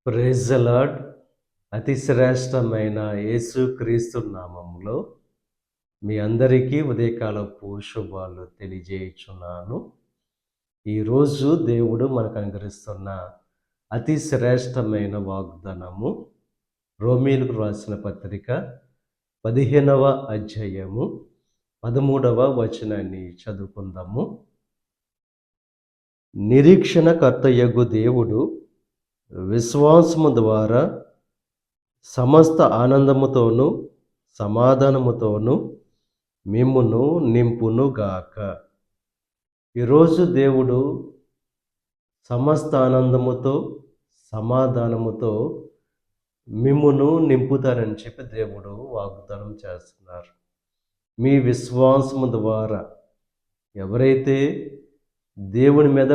Praise the lord. అతి శ్రేష్టమైన యేసుక్రీస్తు నామములో మీ అందరికీ ఉదయకాలపు శుభాలు తెలియజేయుచున్నాను. ఈరోజు దేవుడు మనకు అనుగ్రహిస్తున్న అతి శ్రేష్టమైన వాగ్దానము రోమీయులకు రాసిన పత్రిక 15వ అధ్యాయము 13వ వచనాన్ని చదువుకుందాము. నిరీక్షణకర్తయగు దేవుడు విశ్వాసము ద్వారా సమస్త ఆనందముతోనూ సమాధానముతోనూ మిమ్మును నింపునుగాక. ఈరోజు దేవుడు సమస్త ఆనందముతో సమాధానముతో మిమ్మును నింపుతారని చెప్పి దేవుడు వాగ్దానం చేస్తున్నారు. మీ విశ్వాసము ద్వారా ఎవరైతే దేవుని మీద